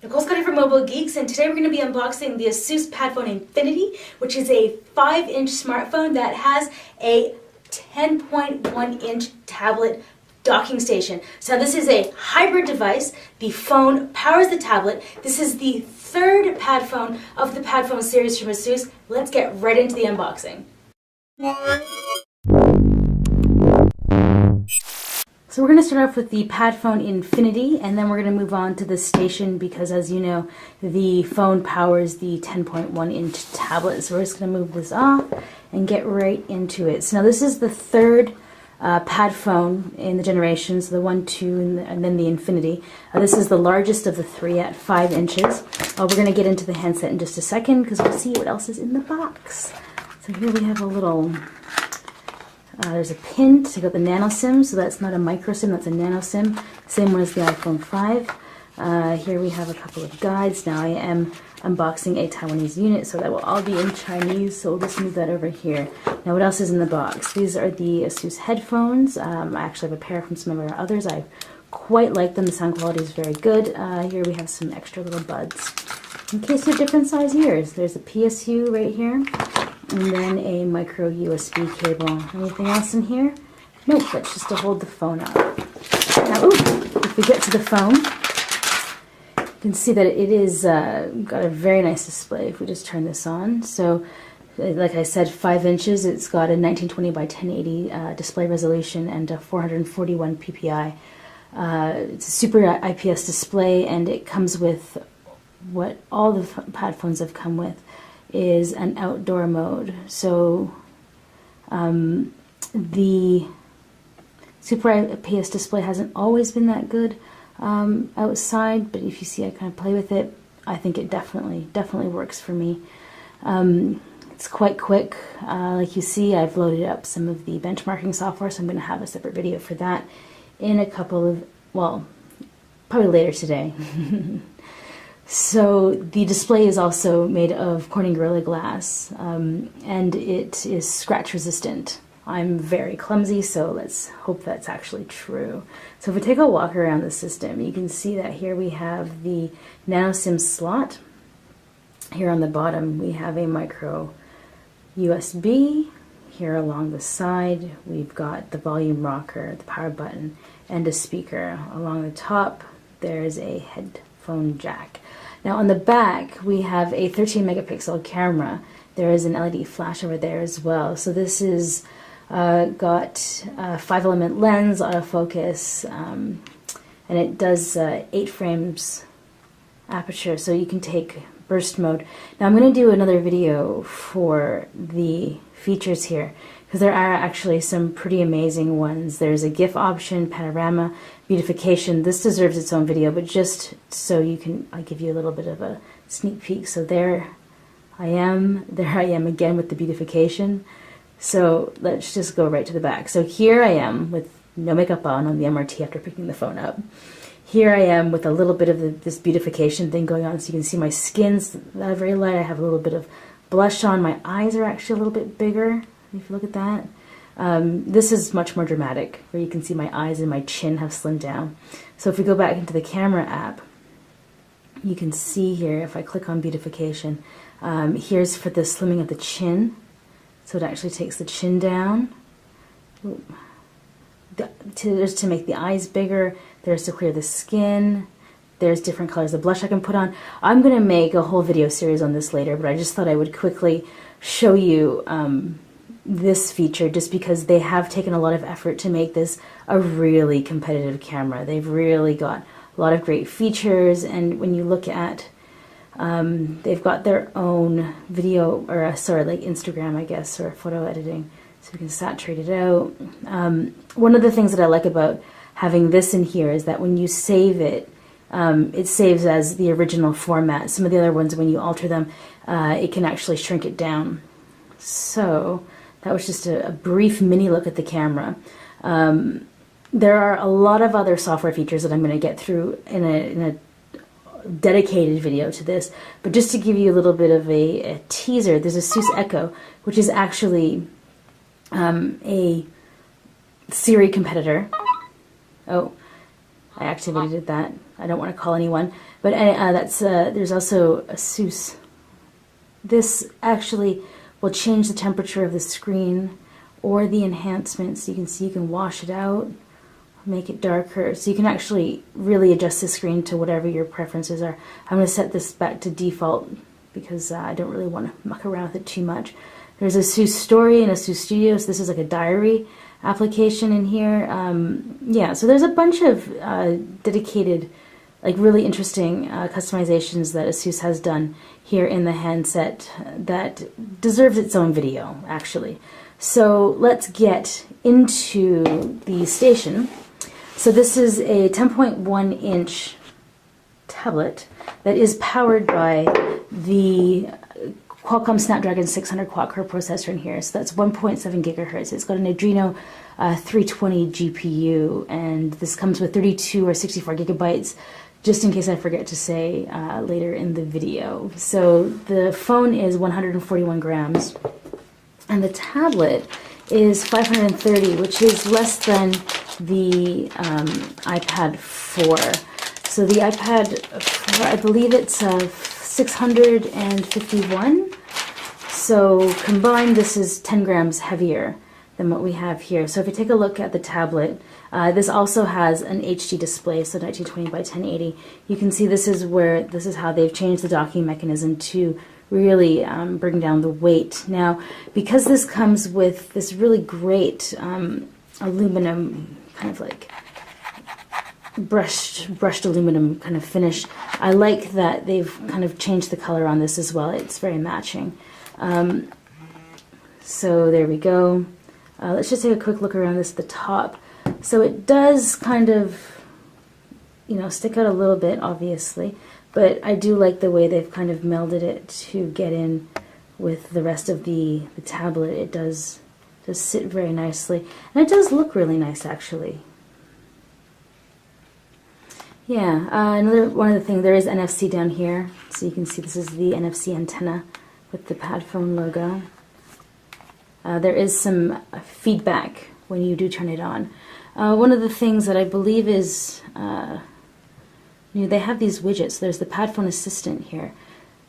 Nicole Scotty from Mobile Geeks, and today we're going to be unboxing the ASUS Padfone Infinity, which is a 5-inch smartphone that has a 10.1-inch tablet docking station. So this is a hybrid device. The phone powers the tablet. This is the third Padfone of the Padfone series from ASUS. Let's get right into the unboxing. So we're going to start off with the Padfone Infinity, and then we're going to move on to the station because, as you know, the phone powers the 10.1-inch tablet. So we're just going to move this off and get right into it. So now this is the third Padfone in the generation, so the 1, 2, and then the Infinity. This is the largest of the three at 5 inches. We're going to get into the handset in just a second because we'll see what else is in the box. So here we have a little... there's a pin to take out the nano SIM, so that's not a micro SIM, that's a nano SIM. Same one as the iPhone 5. Here we have a couple of guides. Now I am unboxing a Taiwanese unit, so that will all be in Chinese, so we'll just move that over here. Now what else is in the box? These are the ASUS headphones. I actually have a pair from some of our others. I quite like them. The sound quality is very good. Here we have some extra little buds in case you have different size ears. There's a PSU right here, and then a micro USB cable. Anything else in here? Nope, that's just to hold the phone up. Now, if we get to the phone, you can see that it is got a very nice display if we just turn this on. So, like I said, 5 inches. It's got a 1920 by 1080 display resolution and a 441 ppi. It's a super IPS display, and it comes with what all the Padphones have come with, is an outdoor mode. So the Super IPS display hasn't always been that good outside, but if you see I kind of play with it, I think it definitely works for me. It's quite quick. Like you see, I've loaded up some of the benchmarking software, so I'm going to have a separate video for that in a couple of, well, probably later today. So the display is also made of Corning Gorilla Glass, and it is scratch resistant. I'm very clumsy, so let's hope that's actually true. So if we take a walk around the system, you can see that here we have the nano SIM slot. Here on the bottom we have a micro USB. Here along the side we've got the volume rocker, the power button, and a speaker. Along the top there's a headphone jack. Now on the back we have a 13 megapixel camera. There is an LED flash over there as well. So this is got a 5-element lens, autofocus, and it does 8 frames aperture, so you can take burst mode. Now I'm going to do another video for the features here, because there are actually some pretty amazing ones. There's a GIF option, panorama, beautification. This deserves its own video, but just so you can, I'll give you a little bit of a sneak peek. So there I am again with the beautification. So let's just go right to the back. So here I am with no makeup on the MRT after picking the phone up. Here I am with a little bit of this beautification thing going on, so you can see my skin's very light. I have a little bit of blush on. My eyes are actually a little bit bigger, if you look at that. This is much more dramatic, where you can see my eyes and my chin have slimmed down. So if we go back into the camera app, you can see here, if I click on beautification, here's for the slimming of the chin. So it actually takes the chin down. There's to make the eyes bigger. There's to clear the skin. There's different colors of blush I can put on. I'm going to make a whole video series on this later, but I just thought I would quickly show you this feature, just because they have taken a lot of effort to make this a really competitive camera. They've really got a lot of great features, and when you look at they've got their own video, or sorry, like Instagram, I guess, or photo editing, so we can saturate it out. One of the things that I like about having this in here is that when you save it, it saves as the original format. Some of the other ones, when you alter them, it can actually shrink it down. So that was just a brief mini look at the camera. There are a lot of other software features that I'm going to get through in a dedicated video to this, but just to give you a little bit of a teaser, there's a ASUS Echo, which is actually a Siri competitor. Oh, I activated that. I don't want to call anyone, but there's also ASUS. This actually will change the temperature of the screen or the enhancements. You can see you can wash it out, make it darker, so you can actually really adjust the screen to whatever your preferences are. I'm going to set this back to default because I don't really want to muck around with it too much. There's ASUS Story and ASUS Studio, so this is like a diary application in here. Yeah, so there's a bunch of dedicated, like really interesting customizations that ASUS has done here in the handset that deserves its own video, actually. So let's get into the station. So this is a 10.1 inch tablet that is powered by the Qualcomm Snapdragon 600 quad-core processor in here. So that's 1.7 gigahertz. It's got an Adreno 320 GPU, and this comes with 32 or 64 gigabytes, just in case I forget to say later in the video. So the phone is 141 grams, and the tablet is 530, which is less than the iPad 4. So the iPad 4, I believe it's 651. So combined, this is 10 grams heavier than what we have here. So if you take a look at the tablet, this also has an HD display, so 1920 by 1080. You can see this is how they've changed the docking mechanism to really bring down the weight. Now, because this comes with this really great aluminum, kind of like brushed aluminum kind of finish, I like that they've kind of changed the color on this as well. It's very matching. So there we go. Let's just take a quick look around this at the top. So it does kind of, you know, stick out a little bit, obviously, but I do like the way they've kind of melded it to get in with the rest of the tablet. It does sit very nicely, and it does look really nice, actually. Yeah, another one of the things, there is NFC down here, so you can see this is the NFC antenna with the Padfone logo. There is some feedback when you do turn it on. One of the things that I believe is, they have these widgets. There's the Padfone Assistant here.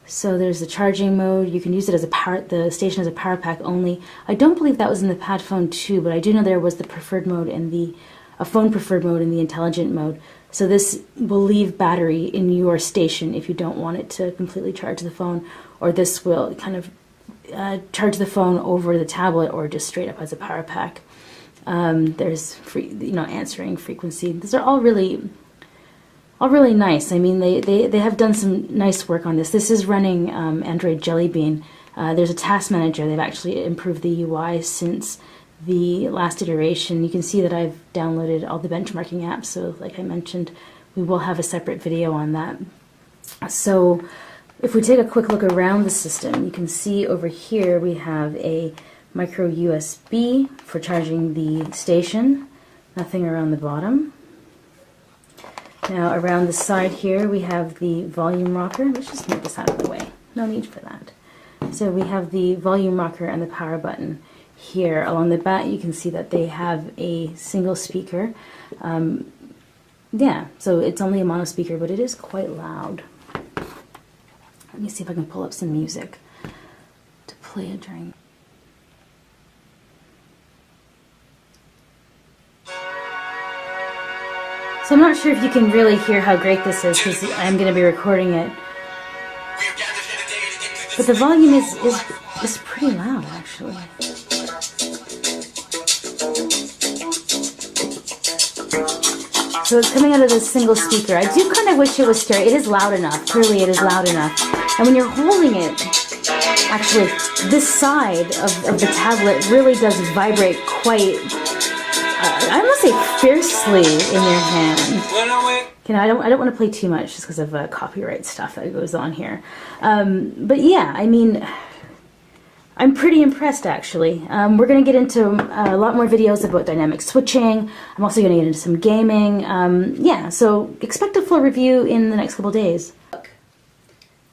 So there's the charging mode. You can use it as the station as a power pack only. I don't believe that was in the Padfone 2, but I do know there was the preferred mode and a phone preferred mode and the intelligent mode. So this will leave battery in your station if you don't want it to completely charge the phone, or this will kind of charge the phone over the tablet or just straight up as a power pack. There's answering frequency. These are all really nice. I mean, they have done some nice work on this. This is running Android Jelly Bean. There's a task manager. They've actually improved the UI since the last iteration. You can see that I've downloaded all the benchmarking apps, so like I mentioned, we will have a separate video on that. So if we take a quick look around the system, you can see over here we have a micro USB for charging the station, nothing around the bottom. Now around the side here we have the volume rocker. Let's just move this out of the way, no need for that. So we have the volume rocker and the power button. Here along the back you can see that they have a single speaker. Yeah, so it's only a mono speaker, but it is quite loud. Let me see if I can pull up some music to play it during. So I'm not sure if you can really hear how great this is because I'm going to be recording it. But the volume is pretty loud, actually. So it's coming out of this single speaker. I do kind of wish it was stereo. It is loud enough. Clearly it is loud enough. And when you're holding it, actually, this side of the tablet really does vibrate quite, I must say, fiercely in your hand. You know, I don't want to play too much just because of copyright stuff that goes on here. But yeah, I mean, I'm pretty impressed, actually. We're going to get into a lot more videos about dynamic switching. I'm also going to get into some gaming. Yeah, so expect a full review in the next couple days.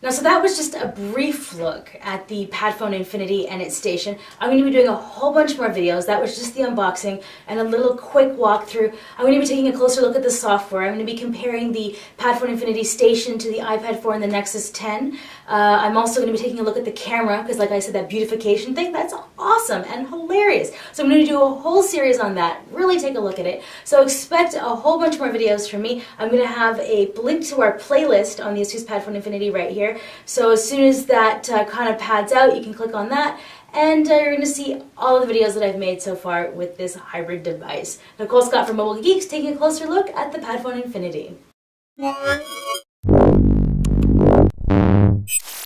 Now, so that was just a brief look at the Padfone Infinity and its station. I'm going to be doing a whole bunch more videos. That was just the unboxing and a little quick walkthrough. I'm going to be taking a closer look at the software. I'm going to be comparing the Padfone Infinity station to the iPad 4 and the Nexus 10. I'm also going to be taking a look at the camera because, like I said, that beautification thing, that's awesome and hilarious. So I'm going to do a whole series on that. Really take a look at it. So expect a whole bunch more videos from me. I'm going to have a link to our playlist on the ASUS Padfone Infinity right here. So as soon as that kind of pads out, you can click on that, and you're going to see all of the videos that I've made so far with this hybrid device. Nicole Scott from Mobile Geeks taking a closer look at the Padfone Infinity.